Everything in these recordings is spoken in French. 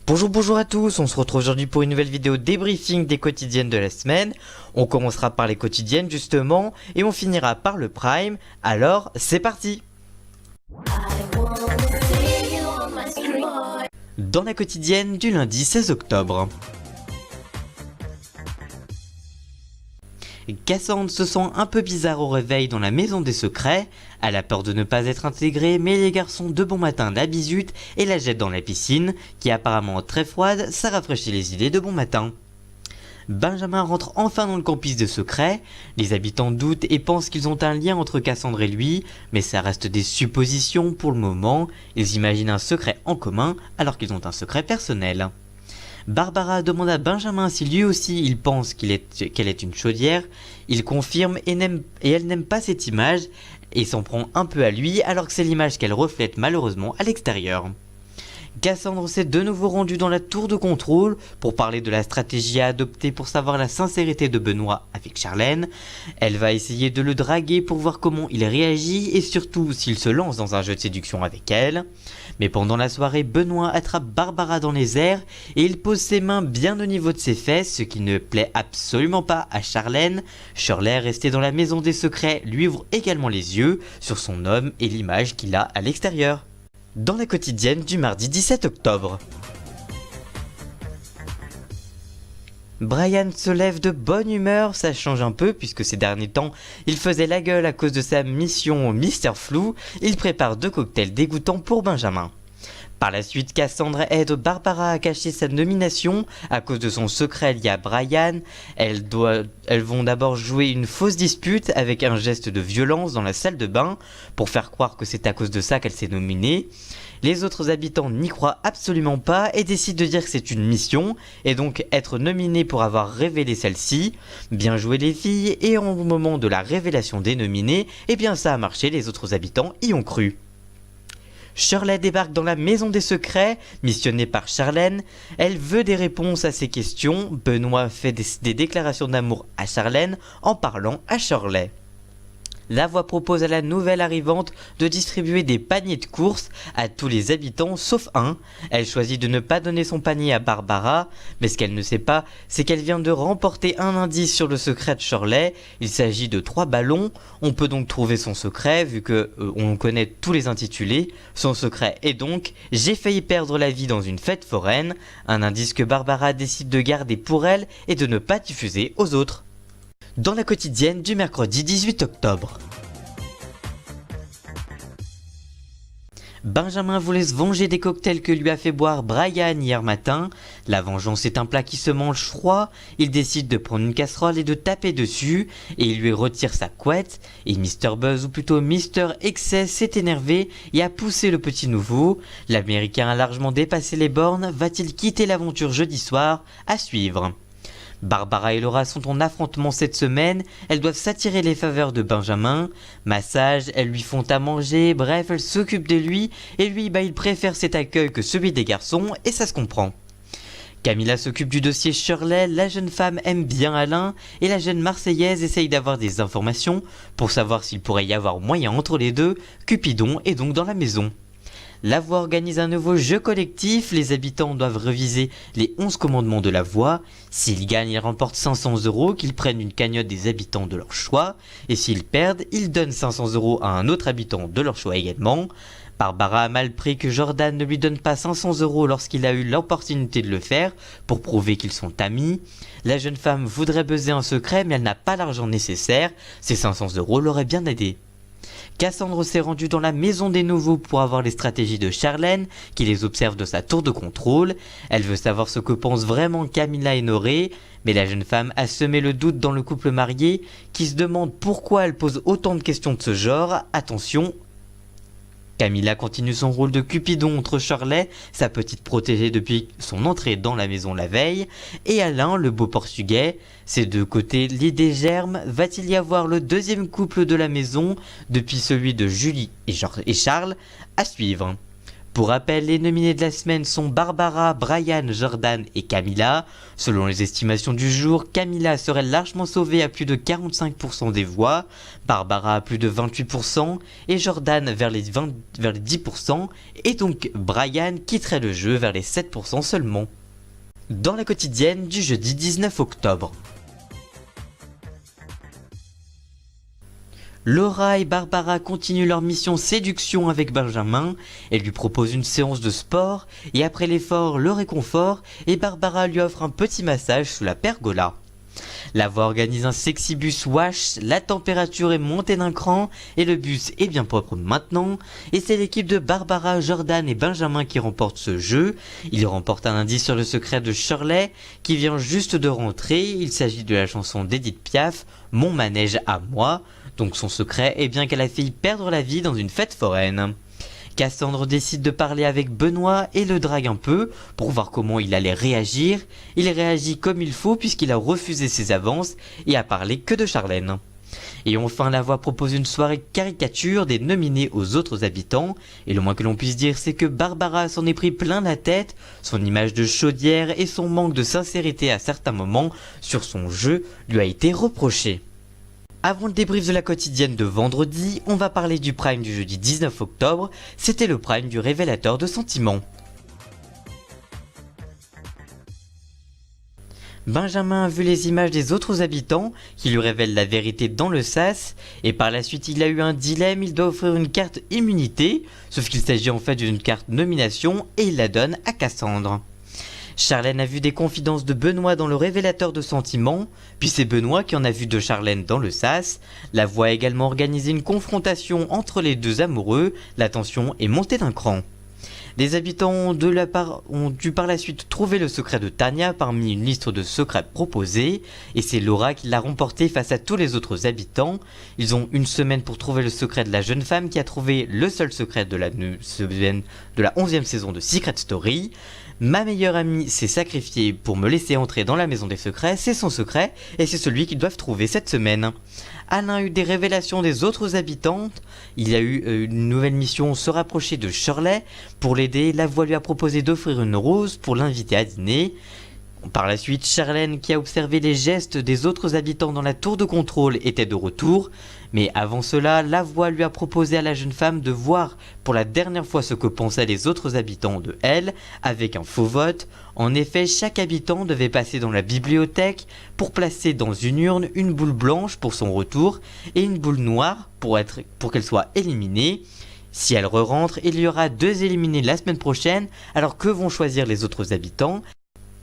Bonjour à tous, on se retrouve aujourd'hui pour une nouvelle vidéo débriefing des quotidiennes de la semaine. On commencera par les quotidiennes justement et on finira par le prime, alors c'est parti. Dans la quotidienne du lundi 16 octobre. Cassandre se sent un peu bizarre au réveil dans la maison des secrets. Elle a peur de ne pas être intégrée, mais les garçons de bon matin la bisutent et la jettent dans la piscine, qui est apparemment très froide, ça rafraîchit les idées de bon matin. Benjamin rentre enfin dans le campus des secrets. Les habitants doutent et pensent qu'ils ont un lien entre Cassandre et lui, mais ça reste des suppositions pour le moment. Ils imaginent un secret en commun alors qu'ils ont un secret personnel. Barbara demande à Benjamin si lui aussi il pense qu'elle est une chaudière. Il confirme et elle n'aime pas cette image et s'en prend un peu à lui alors que c'est l'image qu'elle reflète malheureusement à l'extérieur. Cassandre s'est de nouveau rendue dans la tour de contrôle pour parler de la stratégie à adopter pour savoir la sincérité de Benoît avec Charlène. Elle va essayer de le draguer pour voir comment il réagit et surtout s'il se lance dans un jeu de séduction avec elle. Mais pendant la soirée, Benoît attrape Barbara dans les airs et il pose ses mains bien au niveau de ses fesses, ce qui ne plaît absolument pas à Charlène. Shirley, restée dans la maison des secrets, lui ouvre également les yeux sur son homme et l'image qu'il a à l'extérieur. Dans la quotidienne du mardi 17 octobre. Brian se lève de bonne humeur, ça change un peu puisque ces derniers temps il faisait la gueule à cause de sa mission Mr. Flou. Il prépare 2 cocktails dégoûtants pour Benjamin. Par la suite, Cassandre aide Barbara à cacher sa nomination à cause de son secret lié à Brian. Elles vont d'abord jouer une fausse dispute avec un geste de violence dans la salle de bain pour faire croire que c'est à cause de ça qu'elle s'est nominée. Les autres habitants n'y croient absolument pas et décident de dire que c'est une mission et donc être nominés pour avoir révélé celle-ci. Bien joué les filles, et au moment de la révélation des nominés, eh bien ça a marché, les autres habitants y ont cru. Shirley débarque dans la maison des secrets, missionnée par Charlène. Elle veut des réponses à ses questions. Benoît fait des déclarations d'amour à Charlène en parlant à Shirley. La voix propose à la nouvelle arrivante de distribuer des paniers de courses à tous les habitants sauf un. Elle choisit de ne pas donner son panier à Barbara, mais ce qu'elle ne sait pas, c'est qu'elle vient de remporter un indice sur le secret de Shirley. Il s'agit de 3 ballons. On peut donc trouver son secret vu que on connaît tous les intitulés. Son secret est donc « J'ai failli perdre la vie dans une fête foraine », un indice que Barbara décide de garder pour elle et de ne pas diffuser aux autres. Dans la quotidienne du mercredi 18 octobre. Benjamin voulait se venger des cocktails que lui a fait boire Brian hier matin. La vengeance est un plat qui se mange froid. Il décide de prendre une casserole et de taper dessus, et il lui retire sa couette. Et Mr. Buzz, ou plutôt Mr. Excess, s'est énervé et a poussé le petit nouveau. L'Américain a largement dépassé les bornes. Va-t-il quitter l'aventure jeudi soir? À suivre. Barbara et Laura sont en affrontement cette semaine, elles doivent s'attirer les faveurs de Benjamin. Massage, elles lui font à manger, bref, elles s'occupent de lui, et lui, il préfère cet accueil que celui des garçons, et ça se comprend. Camilla s'occupe du dossier Shirley, la jeune femme aime bien Alain, et la jeune Marseillaise essaye d'avoir des informations pour savoir s'il pourrait y avoir moyen entre les deux. Cupidon est donc dans la maison. La voix organise un nouveau jeu collectif, les habitants doivent réviser les 11 commandements de la voix. S'ils gagnent, ils remportent 500 €, qu'ils prennent une cagnotte des habitants de leur choix. Et s'ils perdent, ils donnent 500 € à un autre habitant de leur choix également. Barbara a mal pris que Jordan ne lui donne pas 500 € lorsqu'il a eu l'opportunité de le faire pour prouver qu'ils sont amis. La jeune femme voudrait buzzer un secret mais elle n'a pas l'argent nécessaire, ces 500 € l'auraient bien aidé. Cassandre s'est rendue dans la maison des nouveaux pour avoir les stratégies de Charlène, qui les observe de sa tour de contrôle. Elle veut savoir ce que pensent vraiment Camilla et Noré, mais la jeune femme a semé le doute dans le couple marié, qui se demande pourquoi elle pose autant de questions de ce genre. Attention, Camilla continue son rôle de Cupidon entre Shirley, sa petite protégée depuis son entrée dans la maison la veille, et Alain, le beau portugais. Ces deux côtés, l'idée germe. Va-t-il y avoir le deuxième couple de la maison depuis celui de Julie et Charles? À suivre. Pour rappel, les nominés de la semaine sont Barbara, Brian, Jordan et Camilla. Selon les estimations du jour, Camilla serait largement sauvée à plus de 45% des voix, Barbara à plus de 28% et Jordan vers les 10%, et donc Brian quitterait le jeu vers les 7% seulement. Dans la quotidienne du jeudi 19 octobre. Laura et Barbara continuent leur mission séduction avec Benjamin. Elle lui propose une séance de sport et après l'effort, le réconfort et Barbara lui offre un petit massage sous la pergola. La voix organise un sexy bus wash, la température est montée d'un cran et le bus est bien propre maintenant. Et c'est l'équipe de Barbara, Jordan et Benjamin qui remporte ce jeu. Ils remportent un indice sur le secret de Shirley qui vient juste de rentrer. Il s'agit de la chanson d'Edith Piaf, Mon manège à moi. Donc son secret est bien qu'elle a failli perdre la vie dans une fête foraine. Cassandre décide de parler avec Benoît et le drague un peu pour voir comment il allait réagir. Il réagit comme il faut puisqu'il a refusé ses avances et a parlé que de Charlène. Et enfin, la voix propose une soirée caricature des nominés aux autres habitants. Et le moins que l'on puisse dire, c'est que Barbara s'en est pris plein la tête. Son image de chaudière et son manque de sincérité à certains moments sur son jeu lui a été reproché. Avant le débrief de la quotidienne de vendredi, on va parler du prime du jeudi 19 octobre, c'était le prime du révélateur de sentiments. Benjamin a vu les images des autres habitants qui lui révèlent la vérité dans le sas et par la suite il a eu un dilemme, il doit offrir une carte immunité, sauf qu'il s'agit en fait d'une carte nomination et il la donne à Cassandre. Charlène a vu des confidences de Benoît dans le révélateur de sentiments, puis c'est Benoît qui en a vu de Charlène dans le sas. La voix a également organisé une confrontation entre les deux amoureux, la tension est montée d'un cran. Les habitants ont dû par la suite trouver le secret de Tania parmi une liste de secrets proposés, et c'est Laura qui l'a remporté face à tous les autres habitants. Ils ont une semaine pour trouver le secret de la jeune femme qui a trouvé le seul secret de la 11e saison de Secret Story. Ma meilleure amie s'est sacrifiée pour me laisser entrer dans la maison des secrets, c'est son secret et c'est celui qu'ils doivent trouver cette semaine. Alain a eu des révélations des autres habitantes, il a eu une nouvelle mission, se rapprocher de Shirley. Pour l'aider, la voix lui a proposé d'offrir une rose pour l'inviter à dîner. Par la suite, Charlène, qui a observé les gestes des autres habitants dans la tour de contrôle, était de retour. Mais avant cela, la voix lui a proposé à la jeune femme de voir pour la dernière fois ce que pensaient les autres habitants de elle, avec un faux vote. En effet, chaque habitant devait passer dans la bibliothèque pour placer dans une urne une boule blanche pour son retour et une boule noire pour qu'elle soit éliminée. Si elle re-rentre, il y aura 2 éliminés la semaine prochaine, alors que vont choisir les autres habitants ?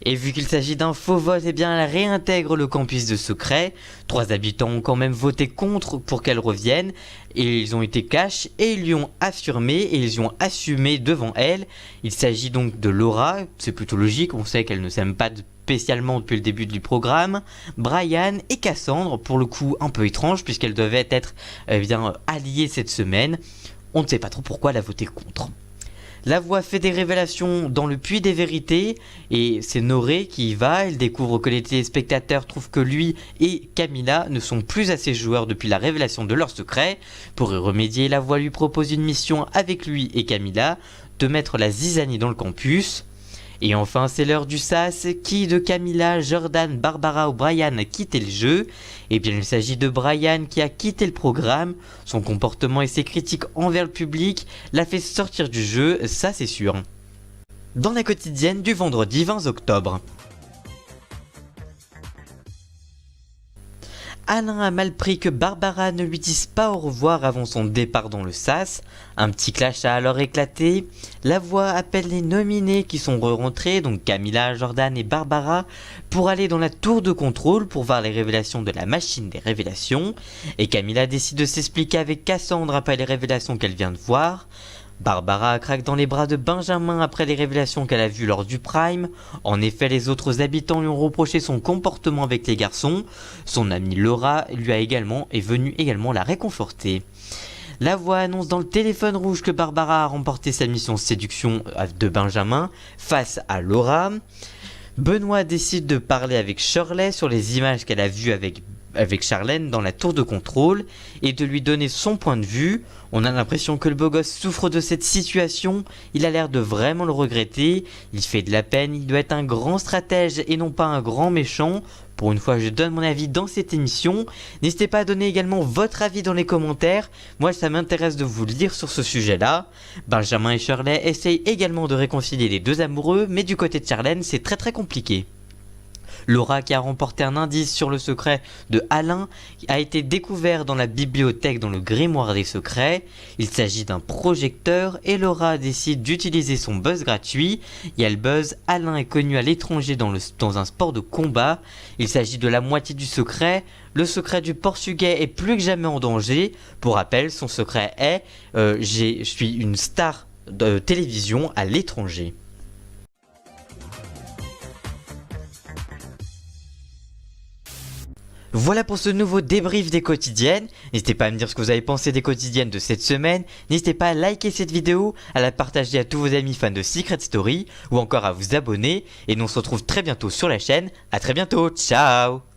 Et vu qu'il s'agit d'un faux vote, eh bien elle réintègre le campus de secret. 3 habitants ont quand même voté contre pour qu'elle revienne. Et ils ont été cash et ils lui ont affirmé et ils lui ont assumé devant elle. Il s'agit donc de Laura, c'est plutôt logique, on sait qu'elle ne s'aime pas spécialement depuis le début du programme. Brian et Cassandre, pour le coup un peu étrange puisqu'elles devaient être alliées cette semaine. On ne sait pas trop pourquoi elle a voté contre. La voix fait des révélations dans le puits des vérités et c'est Noré qui y va. Elle découvre que les téléspectateurs trouvent que lui et Camilla ne sont plus assez joueurs depuis la révélation de leur secret. Pour y remédier, la voix lui propose une mission avec lui et Camilla de mettre la zizanie dans le campus. Et enfin, c'est l'heure du sas. Qui de Camilla, Jordan, Barbara ou Brian a quitté le jeu ? Eh bien, il s'agit de Brian qui a quitté le programme. Son comportement et ses critiques envers le public l'a fait sortir du jeu, ça c'est sûr. Dans la quotidienne du vendredi 20 octobre. Alain a mal pris que Barbara ne lui dise pas au revoir avant son départ dans le sas. Un petit clash a alors éclaté. La voix appelle les nominés qui sont re-rentrés, donc Camilla, Jordan et Barbara, pour aller dans la tour de contrôle pour voir les révélations de la machine des révélations. Et Camilla décide de s'expliquer avec Cassandre après les révélations qu'elle vient de voir. Barbara craque dans les bras de Benjamin après les révélations qu'elle a vues lors du Prime. En effet, les autres habitants lui ont reproché son comportement avec les garçons. Son amie Laura est venue également la réconforter. La voix annonce dans le téléphone rouge que Barbara a remporté sa mission séduction de Benjamin face à Laura. Benoît décide de parler avec Shirley sur les images qu'elle a vues avec avec Charlène dans la tour de contrôle et de lui donner son point de vue. On a l'impression que le beau gosse souffre de cette situation, il a l'air de vraiment le regretter, il fait de la peine, il doit être un grand stratège et non pas un grand méchant. Pour une fois, je donne mon avis dans cette émission. N'hésitez pas à donner également votre avis dans les commentaires. Moi, ça m'intéresse de vous lire sur ce sujet-là. Benjamin et Shirley essayent également de réconcilier les deux amoureux, mais du côté de Charlène, c'est très compliqué. Laura, qui a remporté un indice sur le secret de Alain, a été découvert dans la bibliothèque dans le grimoire des secrets. Il s'agit d'un projecteur et Laura décide d'utiliser son buzz gratuit. Et elle buzz, Alain est connu à l'étranger dans un sport de combat. Il s'agit de la moitié du secret. Le secret du portugais est plus que jamais en danger. Pour rappel, son secret est je suis une star de télévision à l'étranger. Voilà pour ce nouveau débrief des quotidiennes. N'hésitez pas à me dire ce que vous avez pensé des quotidiennes de cette semaine. N'hésitez pas à liker cette vidéo, à la partager à tous vos amis fans de Secret Story ou encore à vous abonner. Et nous on se retrouve très bientôt sur la chaîne. A très bientôt, ciao!